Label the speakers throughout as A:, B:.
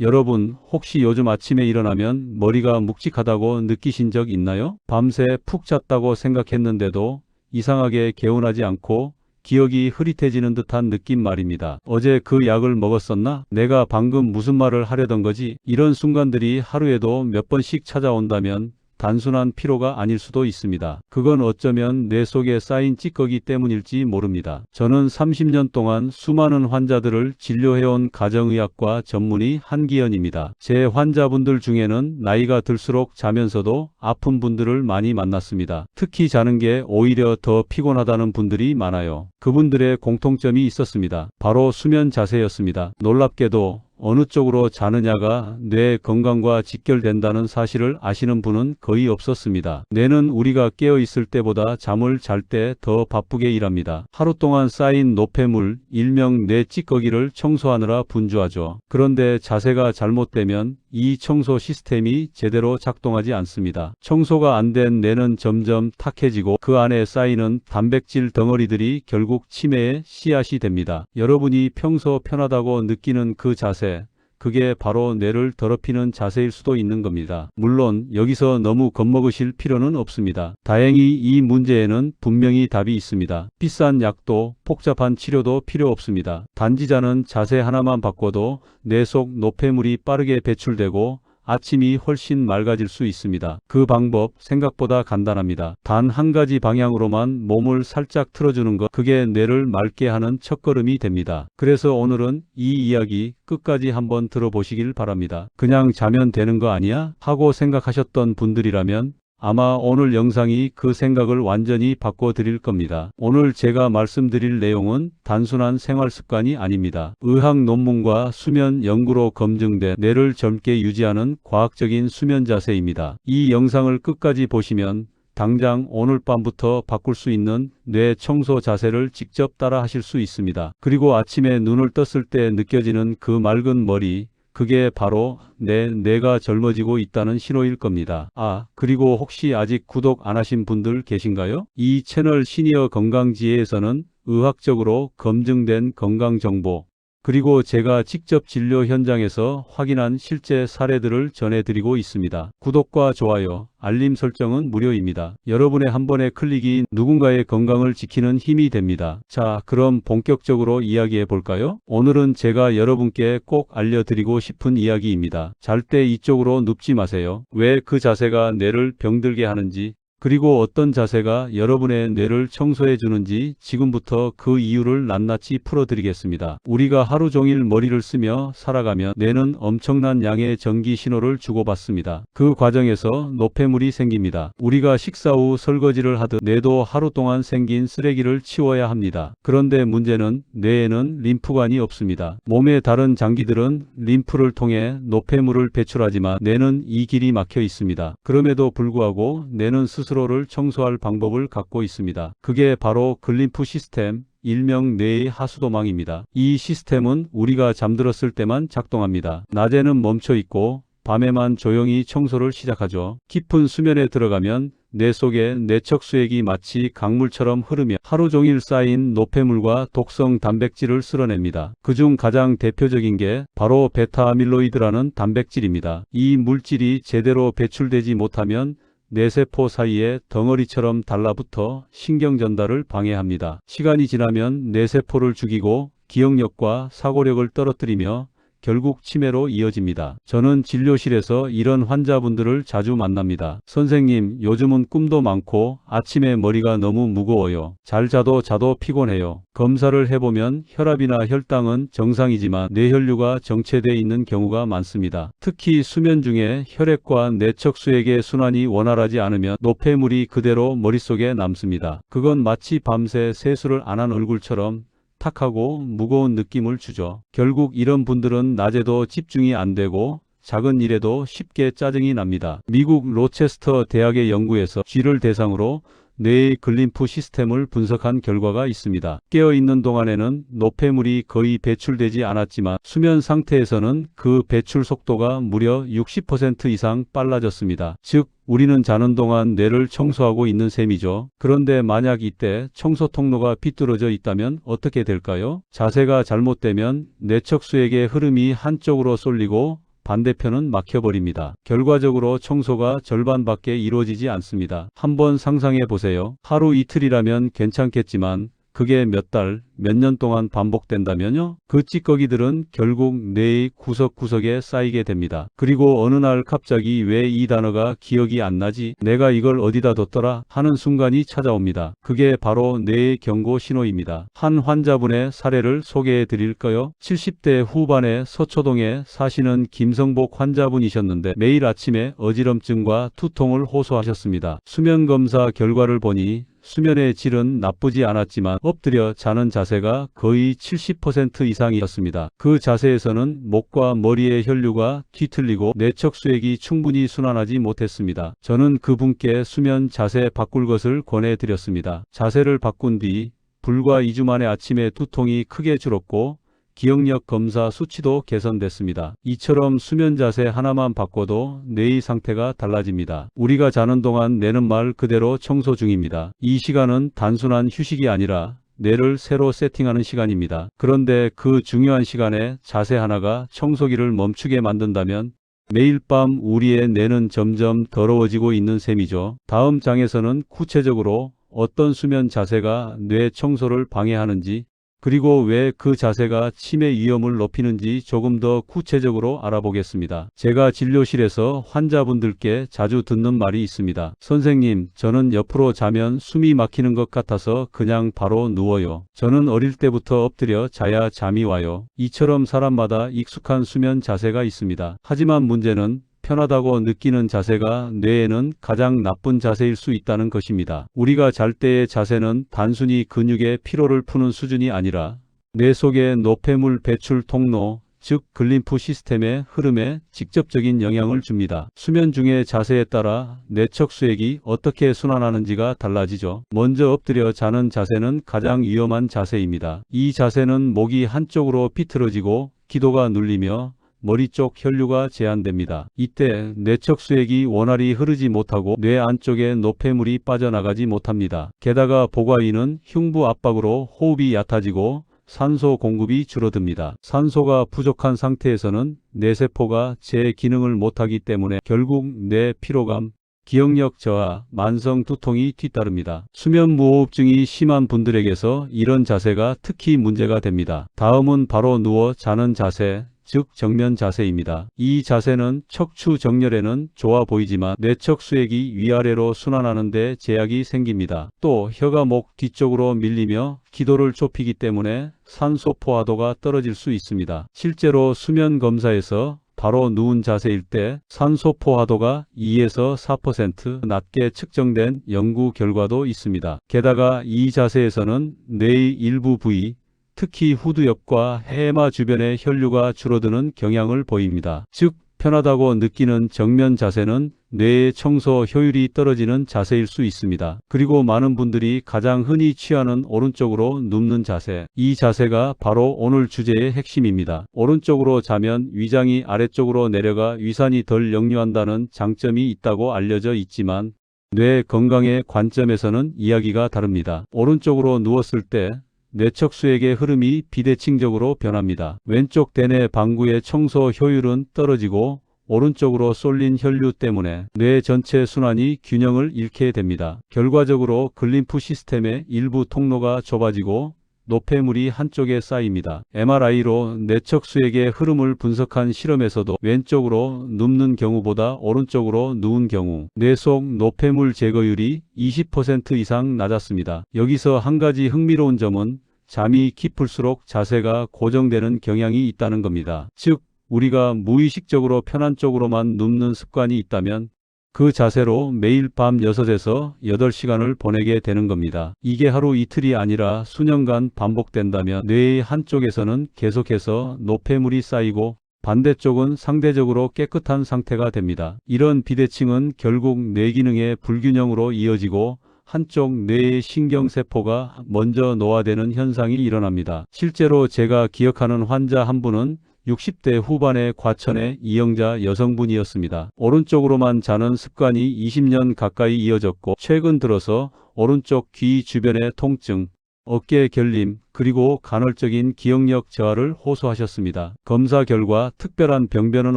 A: 여러분, 혹시 요즘 아침에 일어나면 머리가 묵직하다고 느끼신 적 있나요? 밤새 푹 잤다고 생각했는데도 이상하게 개운하지 않고 기억이 흐릿해지는 듯한 느낌 말입니다. 어제 그 약을 먹었었나? 내가 방금 무슨 말을 하려던 거지? 이런 순간들이 하루에도 몇 번씩 찾아온다면 단순한 피로가 아닐 수도 있습니다. 그건 어쩌면 뇌 속에 쌓인 찌꺼기 때문일지 모릅니다. 저는 30년 동안 수많은 환자들을 진료해온 가정의학과 전문의 한기현입니다. 제 환자분들 중에는 나이가 들수록 자면서도 아픈 분들을 많이 만났습니다. 특히 자는 게 오히려 더 피곤하다는 분들이 많아요. 그분들의 공통점이 있었습니다. 바로 수면 자세였습니다. 놀랍게도 어느 쪽으로 자느냐가 뇌 건강과 직결된다는 사실을 아시는 분은 거의 없었습니다. 뇌는 우리가 깨어 있을 때보다 잠을 잘 때 더 바쁘게 일합니다. 하루 동안 쌓인 노폐물, 일명 뇌 찌꺼기를 청소하느라 분주하죠. 그런데 자세가 잘못되면 이 청소 시스템이 제대로 작동하지 않습니다. 청소가 안 된 뇌는 점점 탁해지고 그 안에 쌓이는 단백질 덩어리들이 결국 치매의 씨앗이 됩니다. 여러분이 평소 편하다고 느끼는 그 자세, 그게 바로 뇌를 더럽히는 자세일 수도 있는 겁니다. 물론 여기서 너무 겁먹으실 필요는 없습니다. 다행히 이 문제에는 분명히 답이 있습니다. 비싼 약도 복잡한 치료도 필요 없습니다. 단지 자는 자세 하나만 바꿔도 뇌 속 노폐물이 빠르게 배출되고 아침이 훨씬 맑아질 수 있습니다. 그 방법 생각보다 간단합니다. 단 한 가지 방향으로만 몸을 살짝 틀어주는 것, 그게 뇌를 맑게 하는 첫걸음이 됩니다. 그래서 오늘은 이 이야기 끝까지 한번 들어보시길 바랍니다. 그냥 자면 되는 거 아니야? 하고 생각하셨던 분들이라면 아마 오늘 영상이 그 생각을 완전히 바꿔드릴 겁니다. 오늘 제가 말씀드릴 내용은 단순한 생활 습관이 아닙니다. 의학 논문과 수면 연구로 검증된 뇌를 젊게 유지하는 과학적인 수면 자세입니다. 이 영상을 끝까지 보시면 당장 오늘 밤부터 바꿀 수 있는 뇌 청소 자세를 직접 따라 하실 수 있습니다. 그리고 아침에 눈을 떴을 때 느껴지는 그 맑은 머리, 그게 바로 뇌가 젊어지고 있다는 신호일 겁니다. 그리고 혹시 아직 구독 안 하신 분들 계신가요? 이 채널 시니어 건강지혜에서는 의학적으로 검증된 건강정보, 그리고 제가 직접 진료 현장에서 확인한 실제 사례들을 전해드리고 있습니다. 구독과 좋아요, 알림 설정은 무료입니다. 여러분의 한 번의 클릭이 누군가의 건강을 지키는 힘이 됩니다. 자, 그럼 본격적으로 이야기해 볼까요? 오늘은 제가 여러분께 꼭 알려드리고 싶은 이야기입니다. 잘 때 이쪽으로 눕지 마세요. 왜 그 자세가 뇌를 병들게 하는지, 그리고 어떤 자세가 여러분의 뇌를 청소해 주는지 지금부터 그 이유를 낱낱이 풀어드리겠습니다. 우리가 하루 종일 머리를 쓰며 살아가면 뇌는 엄청난 양의 전기 신호를 주고받습니다. 그 과정에서 노폐물이 생깁니다. 우리가 식사 후 설거지를 하듯 뇌도 하루 동안 생긴 쓰레기를 치워야 합니다. 그런데 문제는 뇌에는 림프관이 없습니다. 몸의 다른 장기들은 림프를 통해 노폐물을 배출하지만 뇌는 이 길이 막혀 있습니다. 그럼에도 불구하고 뇌는 스스로를 청소할 방법을 갖고 있습니다. 그게 바로 글림프 시스템, 일명 뇌의 하수도망입니다. 이 시스템은 우리가 잠들었을 때만 작동합니다. 낮에는 멈춰 있고 밤에만 조용히 청소를 시작하죠. 깊은 수면에 들어가면 뇌 속의 뇌척 수액이 마치 강물처럼 흐르며 하루 종일 쌓인 노폐물과 독성 단백질을 쓸어냅니다. 그중 가장 대표적인 게 바로 베타아밀로이드라는 단백질입니다. 이 물질이 제대로 배출되지 못하면 뇌세포 사이에 덩어리처럼 달라붙어 신경 전달을 방해합니다. 시간이 지나면 뇌세포를 죽이고 기억력과 사고력을 떨어뜨리며 결국 치매로 이어집니다. 저는 진료실에서 이런 환자분들을 자주 만납니다. 선생님, 요즘은 꿈도 많고 아침에 머리가 너무 무거워요. 잘 자도 피곤해요. 검사를 해보면 혈압이나 혈당은 정상이지만 뇌혈류가 정체되어 있는 경우가 많습니다. 특히 수면 중에 혈액과 뇌척수액의 순환이 원활하지 않으면 노폐물이 그대로 머릿속에 남습니다. 그건 마치 밤새 세수를 안 한 얼굴처럼 탁하고 무거운 느낌을 주죠. 결국 이런 분들은 낮에도 집중이 안 되고 작은 일에도 쉽게 짜증이 납니다. 미국 로체스터 대학의 연구에서 쥐를 대상으로 뇌의 글림프 시스템을 분석한 결과가 있습니다. 깨어있는 동안에는 노폐물이 거의 배출되지 않았지만 수면 상태에서는 그 배출 속도가 무려 60% 이상 빨라졌습니다. 즉, 우리는 자는 동안 뇌를 청소하고 있는 셈이죠. 그런데 만약 이때 청소 통로가 비뚤어져 있다면 어떻게 될까요? 자세가 잘못되면 뇌척수액의 흐름이 한쪽으로 쏠리고 반대편은 막혀버립니다. 결과적으로 청소가 절반밖에 이루어지지 않습니다. 한번 상상해 보세요. 하루 이틀이라면 괜찮겠지만 그게 몇 달, 몇 년 동안 반복된다면요? 그 찌꺼기들은 결국 뇌의 구석구석에 쌓이게 됩니다. 그리고 어느 날 갑자기 왜 이 단어가 기억이 안 나지? 내가 이걸 어디다 뒀더라? 하는 순간이 찾아옵니다. 그게 바로 뇌의 경고 신호입니다. 한 환자분의 사례를 소개해 드릴까요? 70대 후반의 서초동에 사시는 김성복 환자분이셨는데 매일 아침에 어지럼증과 두통을 호소하셨습니다. 수면 검사 결과를 보니 수면의 질은 나쁘지 않았지만 엎드려 자는 자세가 거의 70% 이상이었습니다. 그 자세에서는 목과 머리의 혈류가 뒤틀리고 뇌척수액이 충분히 순환하지 못했습니다. 저는 그분께 수면 자세 바꿀 것을 권해드렸습니다. 자세를 바꾼 뒤 불과 2주 만에 아침에 두통이 크게 줄었고 기억력 검사 수치도 개선됐습니다. 이처럼 수면 자세 하나만 바꿔도 뇌의 상태가 달라집니다. 우리가 자는 동안 뇌는 말 그대로 청소 중입니다. 이 시간은 단순한 휴식이 아니라 뇌를 새로 세팅하는 시간입니다. 그런데 그 중요한 시간에 자세 하나가 청소기를 멈추게 만든다면 매일 밤 우리의 뇌는 점점 더러워지고 있는 셈이죠. 다음 장에서는 구체적으로 어떤 수면 자세가 뇌 청소를 방해하는지 그리고 왜 그 자세가 치매 위험을 높이는지 조금 더 구체적으로 알아보겠습니다. 제가 진료실에서 환자분들께 자주 듣는 말이 있습니다. 선생님, 저는 옆으로 자면 숨이 막히는 것 같아서 그냥 바로 누워요. 저는 어릴 때부터 엎드려 자야 잠이 와요. 이처럼 사람마다 익숙한 수면 자세가 있습니다. 하지만 문제는 편하다고 느끼는 자세가 뇌에는 가장 나쁜 자세일 수 있다는 것입니다. 우리가 잘 때의 자세는 단순히 근육의 피로를 푸는 수준이 아니라 뇌 속의 노폐물 배출 통로, 즉 글림프 시스템의 흐름에 직접적인 영향을 줍니다. 수면 중의 자세에 따라 뇌척수액이 어떻게 순환하는지가 달라지죠. 먼저 엎드려 자는 자세는 가장 위험한 자세입니다. 이 자세는 목이 한쪽으로 비틀어지고 기도가 눌리며 머리 쪽 혈류가 제한됩니다. 이때 뇌척수액이 원활히 흐르지 못하고 뇌 안쪽에 노폐물이 빠져나가지 못합니다. 게다가 보과인은 흉부 압박으로 호흡이 얕아지고 산소 공급이 줄어듭니다. 산소가 부족한 상태에서는 뇌세포가 제 기능을 못하기 때문에 결국 뇌 피로감, 기억력 저하, 만성 두통이 뒤따릅니다. 수면 무호흡증이 심한 분들에게서 이런 자세가 특히 문제가 됩니다. 다음은 바로 누워 자는 자세, 즉 정면 자세입니다. 이 자세는 척추 정렬에는 좋아 보이지만 뇌척수액이 위아래로 순환하는 데 제약이 생깁니다. 또 혀가 목 뒤쪽으로 밀리며 기도를 좁히기 때문에 산소 포화도가 떨어질 수 있습니다. 실제로 수면 검사에서 바로 누운 자세일 때 산소 포화도가 2에서 4% 낮게 측정된 연구 결과도 있습니다. 게다가 이 자세에서는 뇌의 일부 부위, 특히 후두엽과 해마 주변의 혈류가 줄어드는 경향을 보입니다. 즉, 편하다고 느끼는 정면 자세는 뇌의 청소 효율이 떨어지는 자세일 수 있습니다. 그리고 많은 분들이 가장 흔히 취하는 오른쪽으로 눕는 자세. 이 자세가 바로 오늘 주제의 핵심입니다. 오른쪽으로 자면 위장이 아래쪽으로 내려가 위산이 덜 역류한다는 장점이 있다고 알려져 있지만 뇌 건강의 관점에서는 이야기가 다릅니다. 오른쪽으로 누웠을 때 뇌척수액의 흐름이 비대칭적으로 변합니다. 왼쪽 대뇌 방구의 청소 효율은 떨어지고 오른쪽으로 쏠린 혈류 때문에 뇌 전체 순환이 균형을 잃게 됩니다. 결과적으로 글림프 시스템의 일부 통로가 좁아지고 노폐물이 한쪽에 쌓입니다. MRI로 뇌척수액의 흐름을 분석한 실험에서도 왼쪽으로 눕는 경우보다 오른쪽으로 누운 경우 뇌 속 노폐물 제거율이 20% 이상 낮았습니다. 여기서 한 가지 흥미로운 점은 잠이 깊을수록 자세가 고정되는 경향이 있다는 겁니다. 즉, 우리가 무의식적으로 편한 쪽으로만 눕는 습관이 있다면 그 자세로 매일 밤 6에서 8시간을 보내게 되는 겁니다. 이게 하루 이틀이 아니라 수년간 반복된다면 뇌의 한쪽에서는 계속해서 노폐물이 쌓이고 반대쪽은 상대적으로 깨끗한 상태가 됩니다. 이런 비대칭은 결국 뇌 기능의 불균형으로 이어지고 한쪽 뇌의 신경세포가 먼저 노화되는 현상이 일어납니다. 실제로 제가 기억하는 환자 한 분은 60대 후반의 과천의 이영자 여성분이었습니다. 오른쪽으로만 자는 습관이 20년 가까이 이어졌고 최근 들어서 오른쪽 귀 주변의 통증, 어깨 결림, 그리고 간헐적인 기억력 저하를 호소하셨습니다. 검사 결과 특별한 병변은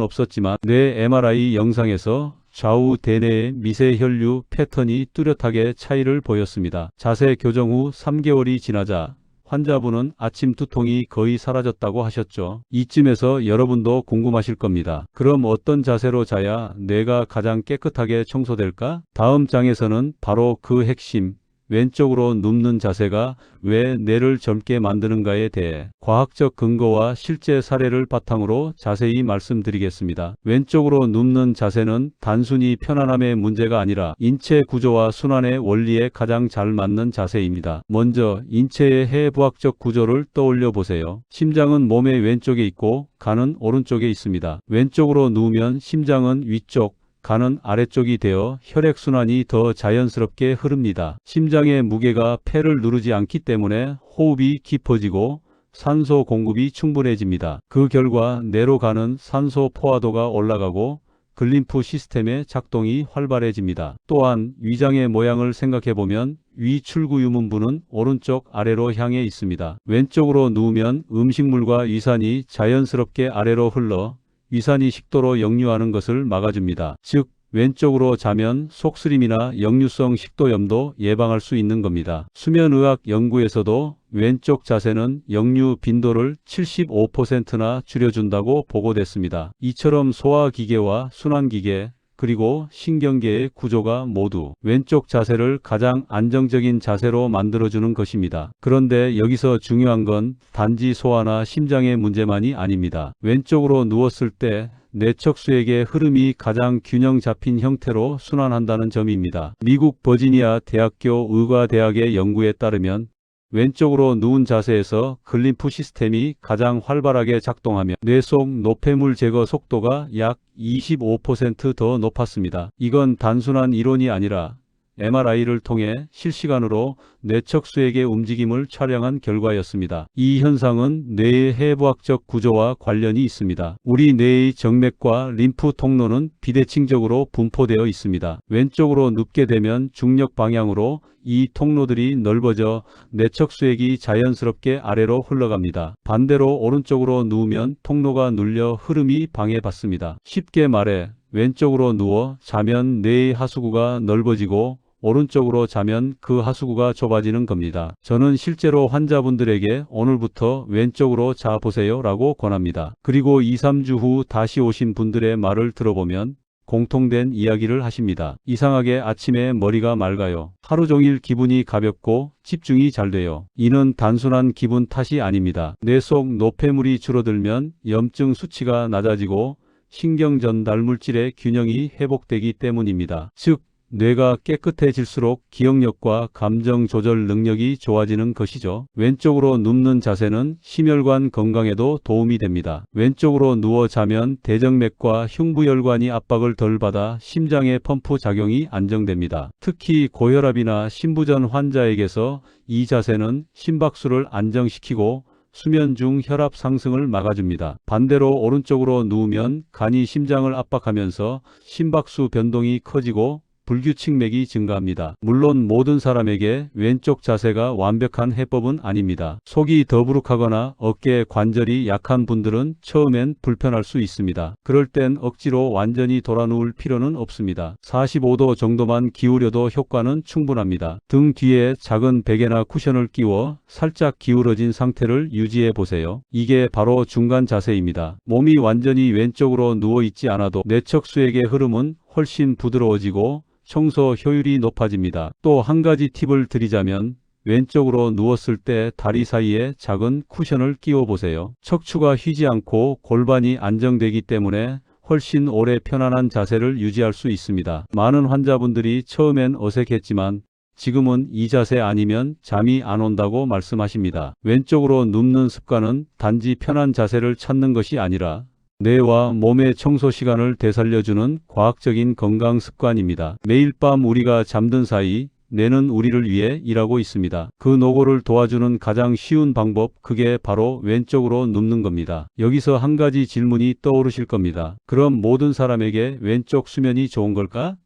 A: 없었지만 뇌 MRI 영상에서 좌우 대뇌의 미세 혈류 패턴이 뚜렷하게 차이를 보였습니다. 자세 교정 후 3개월이 지나자 환자분은 아침 두통이 거의 사라졌다고 하셨죠. 이쯤에서 여러분도 궁금하실 겁니다. 그럼 어떤 자세로 자야 뇌가 가장 깨끗하게 청소될까? 다음 장에서는 바로 그 핵심, 왼쪽으로 눕는 자세가 왜 뇌를 젊게 만드는가에 대해 과학적 근거와 실제 사례를 바탕으로 자세히 말씀드리겠습니다. 왼쪽으로 눕는 자세는 단순히 편안함의 문제가 아니라 인체 구조와 순환의 원리에 가장 잘 맞는 자세입니다. 먼저 인체의 해부학적 구조를 떠올려 보세요. 심장은 몸의 왼쪽에 있고 간은 오른쪽에 있습니다. 왼쪽으로 누우면 심장은 위쪽, 간은 아래쪽이 되어 혈액순환이 더 자연스럽게 흐릅니다. 심장의 무게가 폐를 누르지 않기 때문에 호흡이 깊어지고 산소 공급이 충분해집니다. 그 결과 뇌로 가는 산소 포화도가 올라가고 글림프 시스템의 작동이 활발해집니다. 또한 위장의 모양을 생각해보면 위 출구 유문부는 오른쪽 아래로 향해 있습니다. 왼쪽으로 누우면 음식물과 위산이 자연스럽게 아래로 흘러 위산이 식도로 역류하는 것을 막아줍니다. 즉, 왼쪽으로 자면 속쓰림이나 역류성 식도염도 예방할 수 있는 겁니다. 수면의학 연구에서도 왼쪽 자세는 역류 빈도를 75%나 줄여준다고 보고됐습니다. 이처럼 소화기계와 순환기계, 그리고 신경계의 구조가 모두 왼쪽 자세를 가장 안정적인 자세로 만들어주는 것입니다. 그런데 여기서 중요한 건 단지 소화나 심장의 문제만이 아닙니다. 왼쪽으로 누웠을 때 뇌척수액의 흐름이 가장 균형 잡힌 형태로 순환한다는 점입니다. 미국 버지니아 대학교 의과대학의 연구에 따르면 왼쪽으로 누운 자세에서 글림프 시스템이 가장 활발하게 작동하며 뇌 속 노폐물 제거 속도가 약 25% 더 높았습니다. 이건 단순한 이론이 아니라 MRI를 통해 실시간으로 뇌척수액의 움직임을 촬영한 결과였습니다. 이 현상은 뇌의 해부학적 구조와 관련이 있습니다. 우리 뇌의 정맥과 림프 통로는 비대칭적으로 분포되어 있습니다. 왼쪽으로 눕게 되면 중력 방향으로 이 통로들이 넓어져 뇌척수액이 자연스럽게 아래로 흘러갑니다. 반대로 오른쪽으로 누우면 통로가 눌려 흐름이 방해받습니다. 쉽게 말해 왼쪽으로 누워 자면 뇌의 하수구가 넓어지고 오른쪽으로 자면 그 하수구가 좁아지는 겁니다. 저는 실제로 환자분들에게 오늘부터 왼쪽으로 자보세요 라고 권합니다. 그리고 2-3주 후 다시 오신 분들의 말을 들어보면 공통된 이야기를 하십니다. 이상하게 아침에 머리가 맑아요. 하루 종일 기분이 가볍고 집중이 잘 돼요. 이는 단순한 기분 탓이 아닙니다. 뇌 속 노폐물이 줄어들면 염증 수치가 낮아지고 신경 전달 물질의 균형이 회복되기 때문입니다. 즉, 뇌가 깨끗해질수록 기억력과 감정 조절 능력이 좋아지는 것이죠. 왼쪽으로 눕는 자세는 심혈관 건강에도 도움이 됩니다. 왼쪽으로 누워 자면 대정맥과 흉부혈관이 압박을 덜 받아 심장의 펌프 작용이 안정됩니다. 특히 고혈압이나 심부전 환자에게서 이 자세는 심박수를 안정시키고 수면 중 혈압 상승을 막아줍니다. 반대로 오른쪽으로 누우면 간이 심장을 압박하면서 심박수 변동이 커지고 불규칙맥이 증가합니다. 물론 모든 사람에게 왼쪽 자세가 완벽한 해법은 아닙니다. 속이 더부룩하거나 어깨 관절이 약한 분들은 처음엔 불편할 수 있습니다. 그럴 땐 억지로 완전히 돌아 누울 필요는 없습니다. 45도 정도만 기울여도 효과는 충분합니다. 등 뒤에 작은 베개나 쿠션을 끼워 살짝 기울어진 상태를 유지해 보세요. 이게 바로 중간 자세입니다. 몸이 완전히 왼쪽으로 누워 있지 않아도 뇌척수액의 흐름은 훨씬 부드러워지고 청소 효율이 높아집니다. 또 한 가지 팁을 드리자면 왼쪽으로 누웠을 때 다리 사이에 작은 쿠션을 끼워 보세요. 척추가 휘지 않고 골반이 안정되기 때문에 훨씬 오래 편안한 자세를 유지할 수 있습니다. 많은 환자분들이 처음엔 어색했지만 지금은 이 자세 아니면 잠이 안 온다고 말씀하십니다. 왼쪽으로 눕는 습관은 단지 편한 자세를 찾는 것이 아니라 뇌와 몸의 청소 시간을 되살려주는 과학적인 건강 습관입니다. 매일 밤 우리가 잠든 사이 뇌는 우리를 위해 일하고 있습니다. 그 노고를 도와주는 가장 쉬운 방법, 그게 바로 왼쪽으로 눕는 겁니다. 여기서 한 가지 질문이 떠오르실 겁니다. 그럼 모든 사람에게 왼쪽 수면이 좋은 걸까?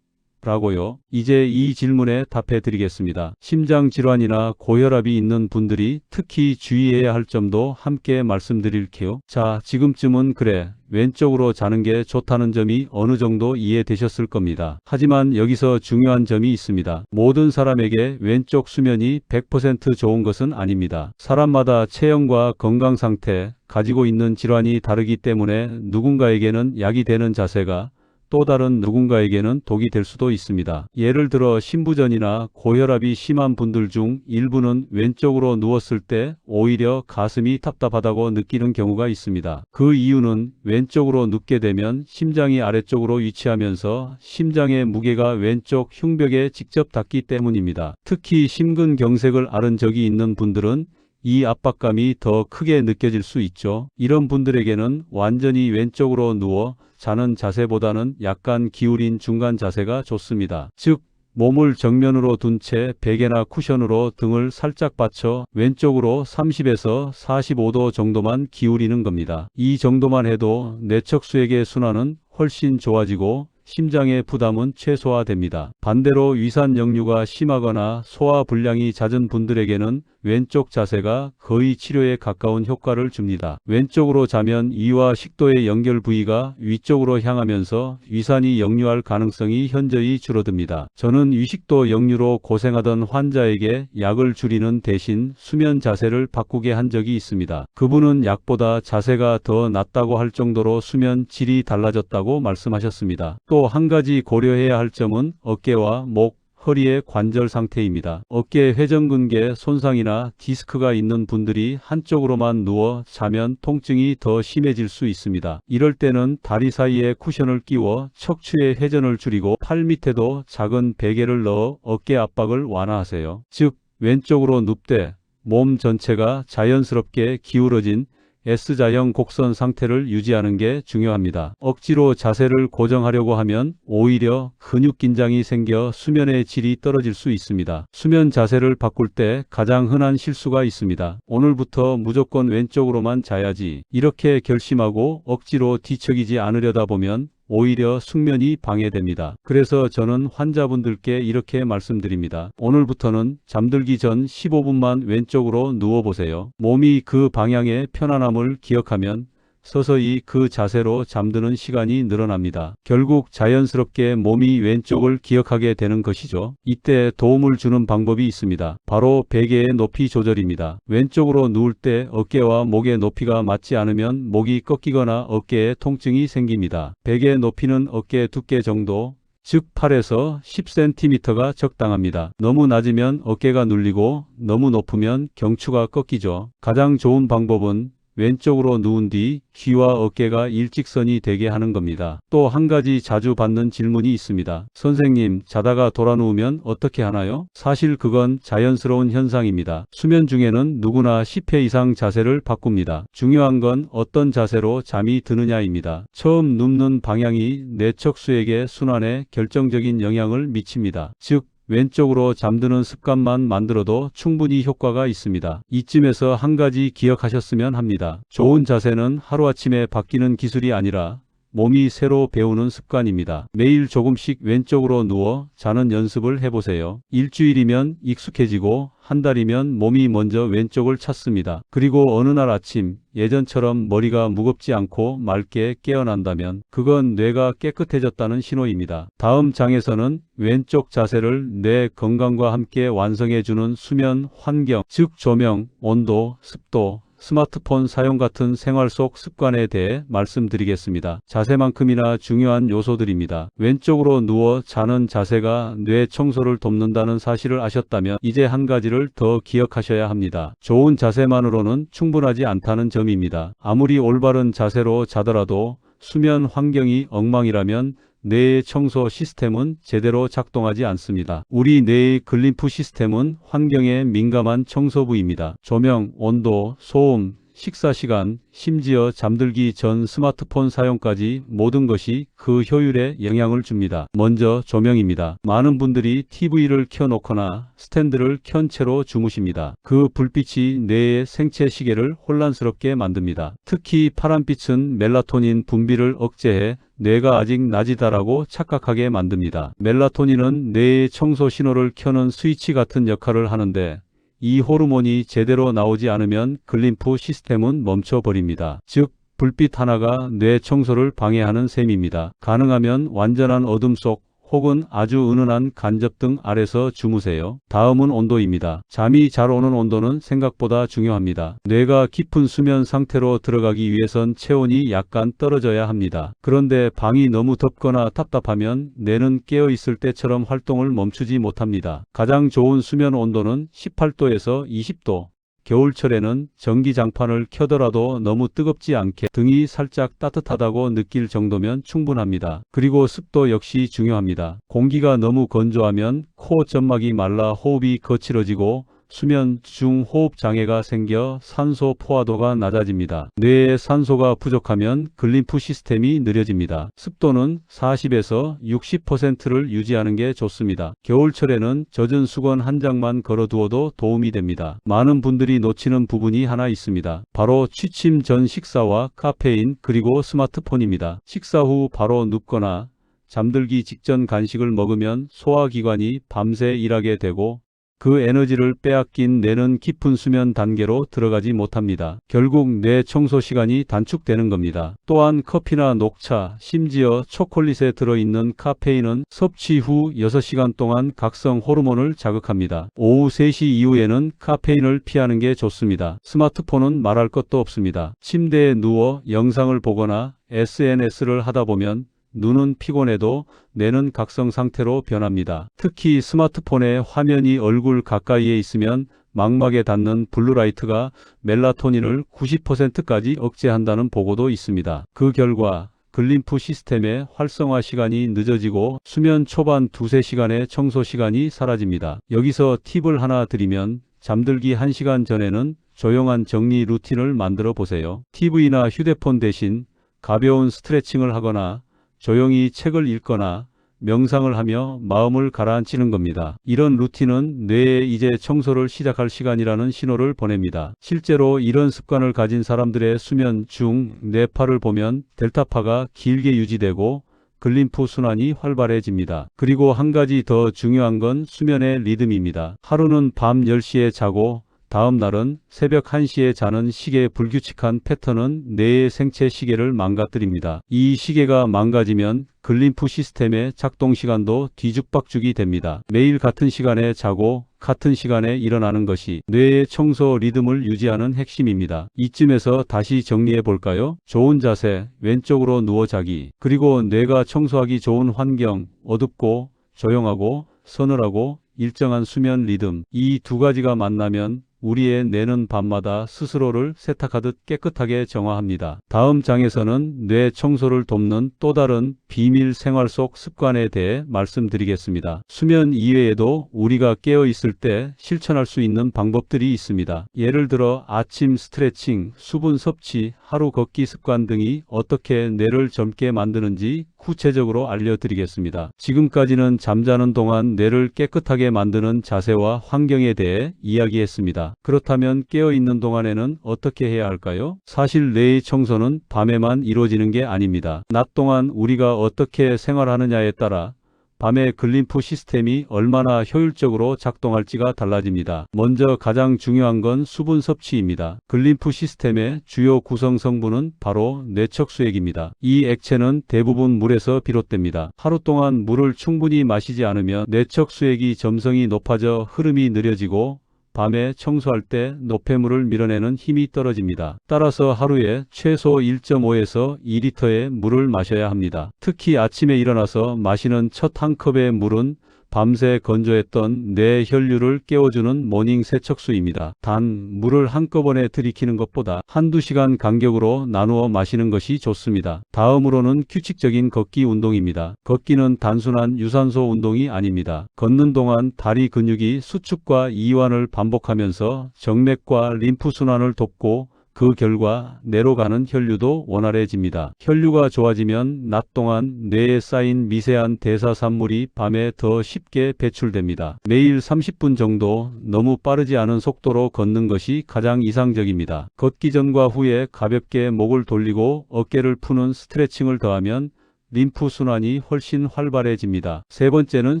A: 라고요. 이제 이 질문에 답해 드리겠습니다. 심장 질환이나 고혈압이 있는 분들이 특히 주의해야 할 점도 함께 말씀드릴게요. 자, 지금쯤은 그래, 왼쪽으로 자는 게 좋다는 점이 어느 정도 이해되셨을 겁니다. 하지만 여기서 중요한 점이 있습니다. 모든 사람에게 왼쪽 수면이 100% 좋은 것은 아닙니다. 사람마다 체형과 건강 상태, 가지고 있는 질환이 다르기 때문에 누군가에게는 약이 되는 자세가 또 다른 누군가에게는 독이 될 수도 있습니다. 예를 들어 신부전이나 고혈압이 심한 분들 중 일부는 왼쪽으로 누웠을 때 오히려 가슴이 답답하다고 느끼는 경우가 있습니다. 그 이유는 왼쪽으로 눕게 되면 심장이 아래쪽으로 위치하면서 심장의 무게가 왼쪽 흉벽에 직접 닿기 때문입니다. 특히 심근경색을 앓은 적이 있는 분들은 이 압박감이 더 크게 느껴질 수 있죠. 이런 분들에게는 완전히 왼쪽으로 누워 자는 자세보다는 약간 기울인 중간 자세가 좋습니다. 즉, 몸을 정면으로 둔 채 베개나 쿠션으로 등을 살짝 받쳐 왼쪽으로 30에서 45도 정도만 기울이는 겁니다. 이 정도만 해도 뇌척수액의 순환은 훨씬 좋아지고 심장의 부담은 최소화됩니다. 반대로 위산 역류가 심하거나 소화 불량이 잦은 분들에게는 왼쪽 자세가 거의 치료에 가까운 효과를 줍니다. 왼쪽으로 자면 이와 식도의 연결 부위가 위쪽으로 향하면서 위산이 역류할 가능성이 현저히 줄어듭니다. 저는 위식도 역류로 고생하던 환자에게 약을 줄이는 대신 수면 자세를 바꾸게 한 적이 있습니다. 그분은 약보다 자세가 더 낫다고 할 정도로 수면 질이 달라졌다고 말씀하셨습니다. 또 한 가지 고려해야 할 점은 어깨와 목, 허리의 관절 상태입니다. 어깨 회전근개 손상이나 디스크가 있는 분들이 한쪽으로만 누워 자면 통증이 더 심해질 수 있습니다. 이럴 때는 다리 사이에 쿠션을 끼워 척추의 회전을 줄이고 팔 밑에도 작은 베개를 넣어 어깨 압박을 완화하세요. 즉, 왼쪽으로 눕되 몸 전체가 자연스럽게 기울어진 S자형 곡선 상태를 유지하는 게 중요합니다. 억지로 자세를 고정하려고 하면 오히려 근육 긴장이 생겨 수면의 질이 떨어질 수 있습니다. 수면 자세를 바꿀 때 가장 흔한 실수가 있습니다. 오늘부터 무조건 왼쪽으로만 자야지. 이렇게 결심하고 억지로 뒤척이지 않으려다 보면 오히려 숙면이 방해됩니다. 그래서 저는 환자분들께 이렇게 말씀드립니다. 오늘부터는 잠들기 전 15분만 왼쪽으로 누워보세요. 몸이 그 방향의 편안함을 기억하면 서서히 그 자세로 잠드는 시간이 늘어납니다. 결국 자연스럽게 몸이 왼쪽을 기억하게 되는 것이죠. 이때 도움을 주는 방법이 있습니다. 바로 베개의 높이 조절입니다. 왼쪽으로 누울 때 어깨와 목의 높이가 맞지 않으면 목이 꺾이거나 어깨에 통증이 생깁니다. 베개 높이는 어깨 두께 정도, 즉 8에서 10cm가 적당합니다. 너무 낮으면 어깨가 눌리고 너무 높으면 경추가 꺾이죠. 가장 좋은 방법은 왼쪽으로 누운 뒤 귀와 어깨가 일직선이 되게 하는 겁니다. 또 한 가지 자주 받는 질문이 있습니다. 선생님, 자다가 돌아 누우면 어떻게 하나요? 사실 그건 자연스러운 현상입니다. 수면 중에는 누구나 10회 이상 자세를 바꿉니다. 중요한 건 어떤 자세로 잠이 드느냐입니다. 처음 눕는 방향이 뇌척수액의 순환에 결정적인 영향을 미칩니다. 즉, 왼쪽으로 잠드는 습관만 만들어도 충분히 효과가 있습니다. 이쯤에서 한 가지 기억하셨으면 합니다. 좋은 자세는 하루아침에 바뀌는 기술이 아니라 몸이 새로 배우는 습관입니다. 매일 조금씩 왼쪽으로 누워 자는 연습을 해보세요. 일주일이면 익숙해지고 한 달이면 몸이 먼저 왼쪽을 찾습니다. 그리고 어느 날 아침 예전처럼 머리가 무겁지 않고 맑게 깨어난다면 그건 뇌가 깨끗해졌다는 신호입니다. 다음 장에서는 왼쪽 자세를 뇌 건강과 함께 완성해주는 수면 환경, 즉 조명, 온도, 습도, 스마트폰 사용 같은 생활 속 습관에 대해 말씀드리겠습니다. 자세만큼이나 중요한 요소들입니다. 왼쪽으로 누워 자는 자세가 뇌 청소를 돕는다는 사실을 아셨다면 이제 한 가지를 더 기억하셔야 합니다. 좋은 자세만으로는 충분하지 않다는 점입니다. 아무리 올바른 자세로 자더라도 수면 환경이 엉망이라면 뇌의 청소 시스템은 제대로 작동하지 않습니다. 우리 뇌의 글림프 시스템은 환경에 민감한 청소부입니다. 조명, 온도, 소음, 식사 시간, 심지어 잠들기 전 스마트폰 사용까지 모든 것이 그 효율에 영향을 줍니다. 먼저 조명입니다. 많은 분들이 TV를 켜놓거나 스탠드를 켠 채로 주무십니다. 그 불빛이 뇌의 생체 시계를 혼란스럽게 만듭니다. 특히 파란빛은 멜라토닌 분비를 억제해 뇌가 아직 낮이다라고 착각하게 만듭니다. 멜라토닌은 뇌의 청소 신호를 켜는 스위치 같은 역할을 하는데 이 호르몬이 제대로 나오지 않으면 글림프 시스템은 멈춰버립니다. 즉 불빛 하나가 뇌 청소를 방해하는 셈입니다. 가능하면 완전한 어둠 속 혹은 아주 은은한 간접등 아래서 주무세요. 다음은 온도입니다. 잠이 잘 오는 온도는 생각보다 중요합니다. 뇌가 깊은 수면 상태로 들어가기 위해선 체온이 약간 떨어져야 합니다. 그런데 방이 너무 덥거나 답답하면 뇌는 깨어있을 때처럼 활동을 멈추지 못합니다. 가장 좋은 수면 온도는 18도에서 20도. 겨울철에는 전기장판을 켜더라도 너무 뜨겁지 않게 등이 살짝 따뜻하다고 느낄 정도면 충분합니다. 그리고 습도 역시 중요합니다. 공기가 너무 건조하면 코 점막이 말라 호흡이 거칠어지고 수면 중 호흡 장애가 생겨 산소 포화도가 낮아집니다. 뇌에 산소가 부족하면 글림프 시스템이 느려집니다. 습도는 40에서 60%를 유지하는 게 좋습니다. 겨울철에는 젖은 수건 한 장만 걸어두어도 도움이 됩니다. 많은 분들이 놓치는 부분이 하나 있습니다. 바로 취침 전 식사와 카페인 그리고 스마트폰입니다. 식사 후 바로 눕거나 잠들기 직전 간식을 먹으면 소화기관이 밤새 일하게 되고 그 에너지를 빼앗긴 뇌는 깊은 수면 단계로 들어가지 못합니다. 결국 뇌 청소 시간이 단축되는 겁니다. 또한 커피나 녹차, 심지어 초콜릿에 들어있는 카페인은 섭취 후 6시간 동안 각성 호르몬을 자극합니다. 오후 3시 이후에는 카페인을 피하는 게 좋습니다. 스마트폰은 말할 것도 없습니다. 침대에 누워 영상을 보거나 SNS를 하다 보면 눈은 피곤해도 뇌는 각성 상태로 변합니다. 특히 스마트폰의 화면이 얼굴 가까이에 있으면 망막에 닿는 블루라이트가 멜라토닌을 90%까지 억제한다는 보고도 있습니다. 그 결과 글림프 시스템의 활성화 시간이 늦어지고 수면 초반 2~3시간의 청소 시간이 사라집니다. 여기서 팁을 하나 드리면 잠들기 1시간 전에는 조용한 정리 루틴을 만들어 보세요. TV나 휴대폰 대신 가벼운 스트레칭을 하거나 조용히 책을 읽거나 명상을 하며 마음을 가라앉히는 겁니다. 이런 루틴은 뇌에 이제 청소를 시작할 시간이라는 신호를 보냅니다. 실제로 이런 습관을 가진 사람들의 수면 중 뇌파를 보면 델타파가 길게 유지되고 글림프 순환이 활발해집니다. 그리고 한 가지 더 중요한 건 수면의 리듬입니다. 하루는 밤 10시에 자고 다음 날은 새벽 1시에 자는 식의 불규칙한 패턴은 뇌의 생체 시계를 망가뜨립니다. 이 시계가 망가지면 글림프 시스템의 작동 시간도 뒤죽박죽이 됩니다. 매일 같은 시간에 자고 같은 시간에 일어나는 것이 뇌의 청소 리듬을 유지하는 핵심입니다. 이쯤에서 다시 정리해 볼까요? 좋은 자세, 왼쪽으로 누워 자기, 그리고 뇌가 청소하기 좋은 환경, 어둡고 조용하고 서늘하고 일정한 수면 리듬, 이 두 가지가 만나면 우리의 뇌는 밤마다 스스로를 세탁하듯 깨끗하게 정화합니다. 다음 장에서는 뇌 청소를 돕는 또 다른 비밀 생활 속 습관에 대해 말씀드리겠습니다. 수면 이외에도 우리가 깨어 있을 때 실천할 수 있는 방법들이 있습니다. 예를 들어 아침 스트레칭, 수분 섭취, 하루 걷기 습관 등이 어떻게 뇌를 젊게 만드는지 구체적으로 알려드리겠습니다. 지금까지는 잠자는 동안 뇌를 깨끗하게 만드는 자세와 환경에 대해 이야기했습니다. 그렇다면 깨어있는 동안에는 어떻게 해야 할까요? 사실 뇌의 청소는 밤에만 이루어지는 게 아닙니다. 낮 동안 우리가 어떻게 생활하느냐에 따라 밤의 글림프 시스템이 얼마나 효율적으로 작동할지가 달라집니다. 먼저 가장 중요한 건 수분 섭취입니다. 글림프 시스템의 주요 구성 성분은 바로 뇌척수액입니다. 이 액체는 대부분 물에서 비롯됩니다. 하루 동안 물을 충분히 마시지 않으면 뇌척수액이 점성이 높아져 흐름이 느려지고 밤에 청소할 때 노폐물을 밀어내는 힘이 떨어집니다. 따라서 하루에 최소 1.5에서 2리터의 물을 마셔야 합니다. 특히 아침에 일어나서 마시는 첫 한 컵의 물은 밤새 건조했던 뇌 혈류를 깨워주는 모닝 세척수입니다. 단 물을 한꺼번에 들이키는 것보다 한두 시간 간격으로 나누어 마시는 것이 좋습니다. 다음으로는 규칙적인 걷기 운동입니다. 걷기는 단순한 유산소 운동이 아닙니다. 걷는 동안 다리 근육이 수축과 이완을 반복하면서 정맥과 림프 순환을 돕고 그 결과 뇌로 가는 혈류도 원활해집니다. 혈류가 좋아지면 낮 동안 뇌에 쌓인 미세한 대사산물이 밤에 더 쉽게 배출됩니다. 매일 30분 정도 너무 빠르지 않은 속도로 걷는 것이 가장 이상적입니다. 걷기 전과 후에 가볍게 목을 돌리고 어깨를 푸는 스트레칭을 더하면 림프 순환이 훨씬 활발해집니다. 세 번째는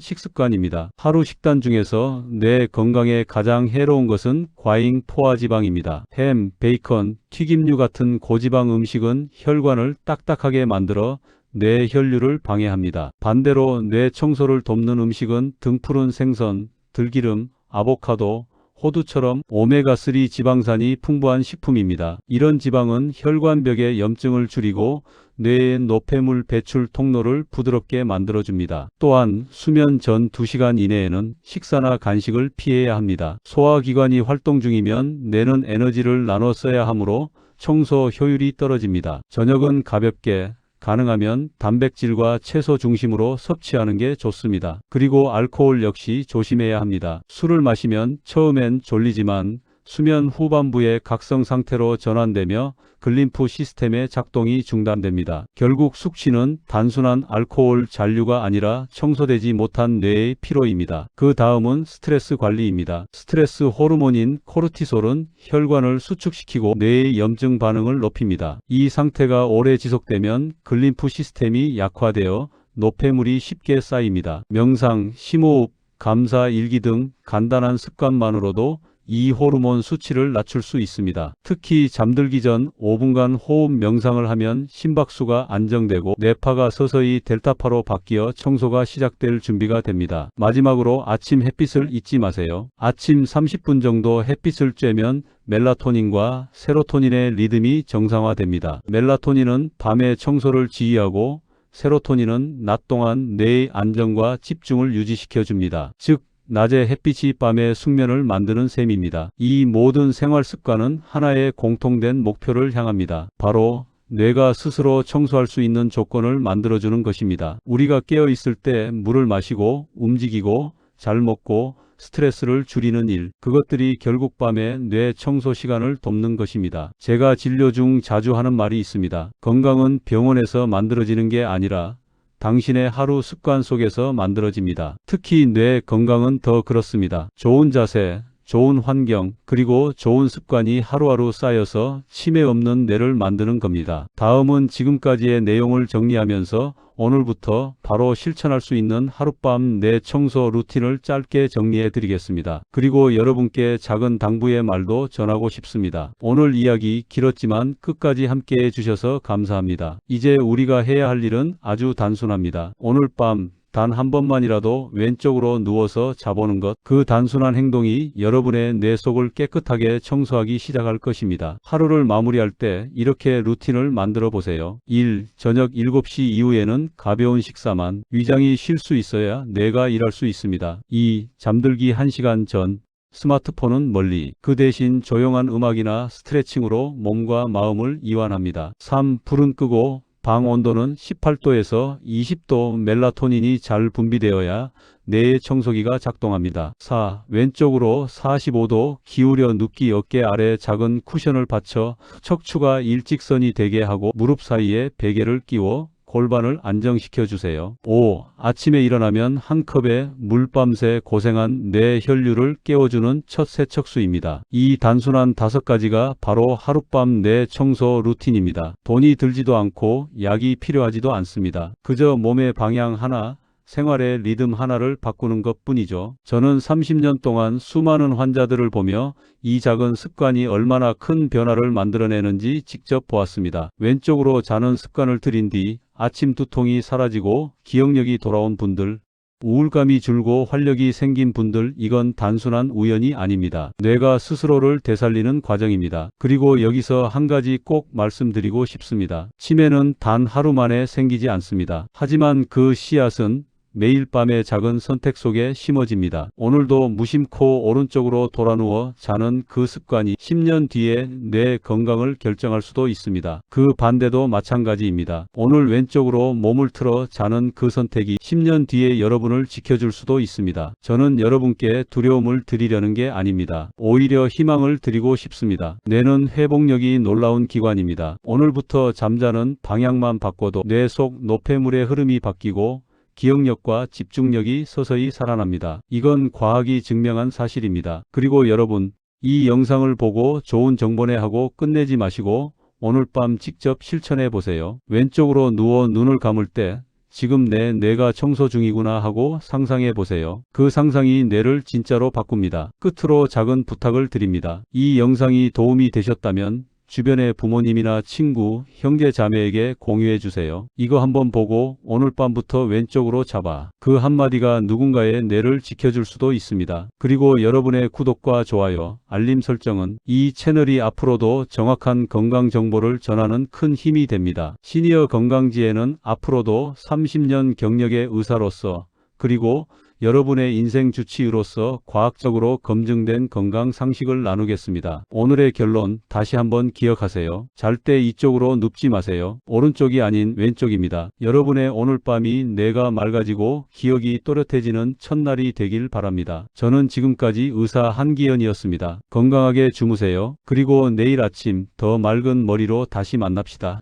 A: 식습관입니다. 하루 식단 중에서 뇌 건강에 가장 해로운 것은 과잉 포화지방입니다. 햄, 베이컨, 튀김류 같은 고지방 음식은 혈관을 딱딱하게 만들어 뇌 혈류를 방해합니다. 반대로 뇌 청소를 돕는 음식은 등푸른 생선, 들기름, 아보카도, 호두처럼 오메가3 지방산이 풍부한 식품입니다. 이런 지방은 혈관벽의 염증을 줄이고 뇌의 노폐물 배출 통로를 부드럽게 만들어줍니다. 또한 수면 전 2시간 이내에는 식사나 간식을 피해야 합니다. 소화기관이 활동 중이면 뇌는 에너지를 나눠 써야 하므로 청소 효율이 떨어집니다. 저녁은 가볍게, 가능하면 단백질과 채소 중심으로 섭취하는 게 좋습니다. 그리고 알코올 역시 조심해야 합니다. 술을 마시면 처음엔 졸리지만 수면 후반부에 각성 상태로 전환되며 글림프 시스템의 작동이 중단됩니다. 결국 숙취는 단순한 알코올 잔류가 아니라 청소되지 못한 뇌의 피로입니다. 그 다음은 스트레스 관리입니다. 스트레스 호르몬인 코르티솔은 혈관을 수축시키고 뇌의 염증 반응을 높입니다. 이 상태가 오래 지속되면 글림프 시스템이 약화되어 노폐물이 쉽게 쌓입니다. 명상, 심호흡, 감사 일기 등 간단한 습관만으로도 이 호르몬 수치를 낮출 수 있습니다. 특히 잠들기 전 5분간 호흡 명상을 하면 심박수가 안정되고 뇌파가 서서히 델타파로 바뀌어 청소가 시작될 준비가 됩니다. 마지막으로 아침 햇빛을 잊지 마세요. 아침 30분 정도 햇빛을 쬐면 멜라토닌과 세로토닌의 리듬이 정상화됩니다. 멜라토닌은 밤에 청소를 지휘하고 세로토닌은 낮 동안 뇌의 안정과 집중을 유지시켜줍니다. 즉, 낮의 햇빛이 밤의 숙면을 만드는 셈입니다. 이 모든 생활 습관은 하나의 공통된 목표를 향합니다. 바로 뇌가 스스로 청소할 수 있는 조건을 만들어주는 것입니다. 우리가 깨어 있을 때 물을 마시고 움직이고 잘 먹고 스트레스를 줄이는 일, 그것들이 결국 밤에 뇌 청소 시간을 돕는 것입니다. 제가 진료 중 자주 하는 말이 있습니다. 건강은 병원에서 만들어지는 게 아니라 당신의 하루 습관 속에서 만들어집니다. 특히 뇌 건강은 더 그렇습니다. 좋은 자세, 좋은 환경, 그리고 좋은 습관이 하루하루 쌓여서 치매 없는 뇌를 만드는 겁니다. 다음은 지금까지의 내용을 정리하면서 오늘부터 바로 실천할 수 있는 하룻밤 뇌 청소 루틴을 짧게 정리해 드리겠습니다. 그리고 여러분께 작은 당부의 말도 전하고 싶습니다. 오늘 이야기 길었지만 끝까지 함께 해주셔서 감사합니다. 이제 우리가 해야 할 일은 아주 단순합니다. 오늘 밤 단 한 번만이라도 왼쪽으로 누워서 자보는 것, 그 단순한 행동이 여러분의 뇌 속을 깨끗하게 청소하기 시작할 것입니다. 하루를 마무리할 때 이렇게 루틴을 만들어 보세요. 1. 저녁 7시 이후에는 가벼운 식사만, 위장이 쉴 수 있어야 뇌가 일할 수 있습니다. 2. 잠들기 1시간 전, 스마트폰은 멀리, 그 대신 조용한 음악이나 스트레칭으로 몸과 마음을 이완합니다. 3. 불은 끄고 방 온도는 18도에서 20도, 멜라토닌이 잘 분비되어야 뇌의 청소기가 작동합니다. 4. 왼쪽으로 45도 기울여 눕기, 어깨 아래 작은 쿠션을 받쳐 척추가 일직선이 되게 하고 무릎 사이에 베개를 끼워 골반을 안정시켜 주세요. 5. 아침에 일어나면 한 컵의 물, 밤새 고생한 뇌 혈류를 깨워주는 첫 세척수입니다. 이 단순한 5가지가 바로 하룻밤 뇌 청소 루틴입니다. 돈이 들지도 않고 약이 필요하지도 않습니다. 그저 몸의 방향 하나, 생활의 리듬 하나를 바꾸는 것 뿐이죠. 저는 30년 동안 수많은 환자들을 보며 이 작은 습관이 얼마나 큰 변화를 만들어내는지 직접 보았습니다. 왼쪽으로 자는 습관을 들인 뒤 아침 두통이 사라지고 기억력이 돌아온 분들, 우울감이 줄고 활력이 생긴 분들, 이건 단순한 우연이 아닙니다. 뇌가 스스로를 되살리는 과정입니다. 그리고 여기서 한 가지 꼭 말씀드리고 싶습니다. 치매는 단 하루 만에 생기지 않습니다. 하지만 그 씨앗은 매일 밤의 작은 선택 속에 심어집니다. 오늘도 무심코 오른쪽으로 돌아누워 자는 그 습관이 10년 뒤에 뇌 건강을 결정할 수도 있습니다. 그 반대도 마찬가지입니다. 오늘 왼쪽으로 몸을 틀어 자는 그 선택이 10년 뒤에 여러분을 지켜줄 수도 있습니다. 저는 여러분께 두려움을 드리려는 게 아닙니다. 오히려 희망을 드리고 싶습니다. 뇌는 회복력이 놀라운 기관입니다. 오늘부터 잠자는 방향만 바꿔도 뇌 속 노폐물의 흐름이 바뀌고 기억력과 집중력이 서서히 살아납니다. 이건 과학이 증명한 사실입니다. 그리고 여러분, 이 영상을 보고 좋은 정보네 하고 끝내지 마시고 오늘 밤 직접 실천해 보세요. 왼쪽으로 누워 눈을 감을 때 지금 내 뇌가 청소 중이구나 하고 상상해 보세요. 그 상상이 뇌를 진짜로 바꿉니다. 끝으로 작은 부탁을 드립니다. 이 영상이 도움이 되셨다면 주변의 부모님이나 친구, 형제 자매에게 공유해 주세요. 이거 한번 보고 오늘 밤부터 왼쪽으로 잡아. 그 한마디가 누군가의 뇌를 지켜줄 수도 있습니다. 그리고 여러분의 구독과 좋아요, 알림 설정은 이 채널이 앞으로도 정확한 건강 정보를 전하는 큰 힘이 됩니다. 시니어 건강지에는 앞으로도 30년 경력의 의사로서 그리고 여러분의 인생 주치의로서 과학적으로 검증된 건강 상식을 나누겠습니다. 오늘의 결론 다시 한번 기억하세요. 잘 때 이쪽으로 눕지 마세요. 오른쪽이 아닌 왼쪽입니다. 여러분의 오늘 밤이 뇌가 맑아지고 기억이 또렷해지는 첫날이 되길 바랍니다. 저는 지금까지 의사 한기현이었습니다. 건강하게 주무세요. 그리고 내일 아침 더 맑은 머리로 다시 만납시다.